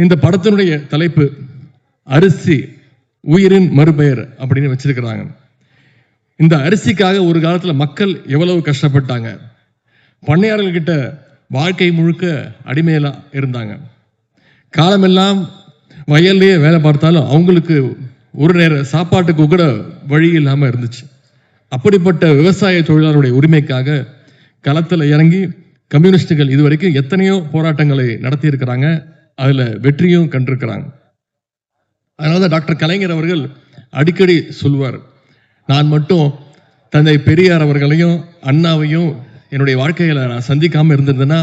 இந்த படத்தினுடைய தலைப்பு அரிசி உயிரின் மறுபெயர் அப்படின்னு வச்சிருக்கிறாங்க. இந்த அரிசிக்காக ஒரு காலத்துல மக்கள் எவ்வளவு கஷ்டப்பட்டாங்க. பண்ணையாளர்கள் கிட்ட வாழ்க்கை முழுக்க அடிமையில இருந்தாங்க. காலமெல்லாம் வயல்லையே வேலை பார்த்தாலும் அவங்களுக்கு ஒரு நேர சாப்பாட்டுக்கு கூட வழி இல்லாம இருந்துச்சு. அப்படிப்பட்ட விவசாய தொழிலாளருடைய உரிமைக்காக களத்துல இறங்கி கம்யூனிஸ்டுகள் இதுவரைக்கும் எத்தனையோ போராட்டங்களை நடத்தி இருக்கிறாங்க. அதுல வெற்றியும் கண்டிருக்கிறாங்க. அதனால டாக்டர் கலைஞர் அவர்கள் அடிக்கடி சொல்வார், நான் மட்டும் தந்தை பெரியார் அவர்களையும் அண்ணாவையும் என்னுடைய வாழ்க்கையில நான் சந்திக்காம இருந்திருந்தேன்னா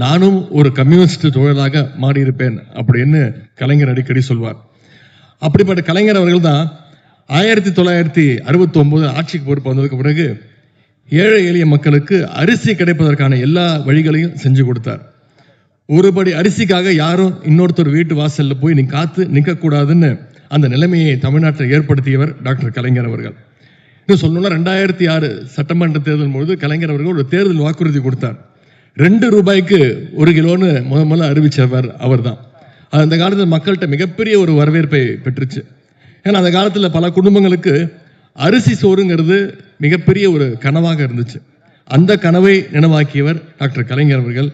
நானும் ஒரு கம்யூனிஸ்ட் தொழிலாக மாறியிருப்பேன் அப்படின்னு கலைஞர் அடிக்கடி சொல்வார். அப்படிப்பட்ட கலைஞர் அவர்கள் தான் 1969 ஆட்சிக்கு பொறுப்பு வந்ததுக்கு பிறகு ஏழை எளிய மக்களுக்கு அரிசி கிடைப்பதற்கான எல்லா வழிகளையும் செஞ்சு கொடுத்தார். ஒருபடி அரிசிக்காக யாரும் இன்னொருத்தர் வீட்டு வாசல்ல போய் நீ காத்து நிற்க கூடாதுன்னு அந்த நிலைமையை தமிழ்நாட்டில் ஏற்படுத்தியவர் டாக்டர் கலைஞர் அவர்கள். இன்னும் சொல்லணும்னா 2006 சட்டமன்ற தேர்தல் பொழுது கலைஞர் அவர்கள் ஒரு தேர்தல் வாக்குறுதி கொடுத்தார். 2 ரூபாய்க்கு 1 கிலோன்னு முதல்ல அறிவிச்சவர் அவர் தான். அந்த காலத்தில் மக்கள்கிட்ட மிகப்பெரிய ஒரு வரவேற்பை பெற்றுச்சு. ஏன்னா அந்த காலத்தில் பல குடும்பங்களுக்கு அரிசி சோறுங்கிறது மிகப்பெரிய ஒரு கனவாக இருந்துச்சு. அந்த கனவை நினைவாக்கியவர் டாக்டர் கலைஞர் அவர்கள்.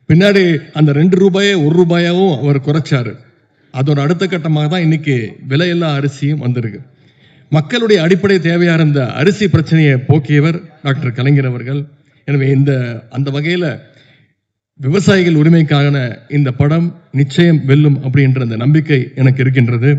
பின்னாடி அந்த 2 ரூபாயை 1 ரூபாயாவும் அவர் குறைச்சாரு. அதோட அடுத்த கட்டமாக தான் இன்னைக்கு விலையில்லா அரிசியும் வந்திருக்கு. மக்களுடைய அடிப்படை தேவையா இருந்த அரிசி பிரச்சனையை போக்கியவர் டாக்டர் கலைஞர் அவர்கள். எனவே அந்த வகையில விவசாயிகள் உரிமைக்கான இந்த படம் நிச்சயம் வெல்லும் அப்படின்ற அந்த நம்பிக்கை எனக்கு இருக்கின்றது.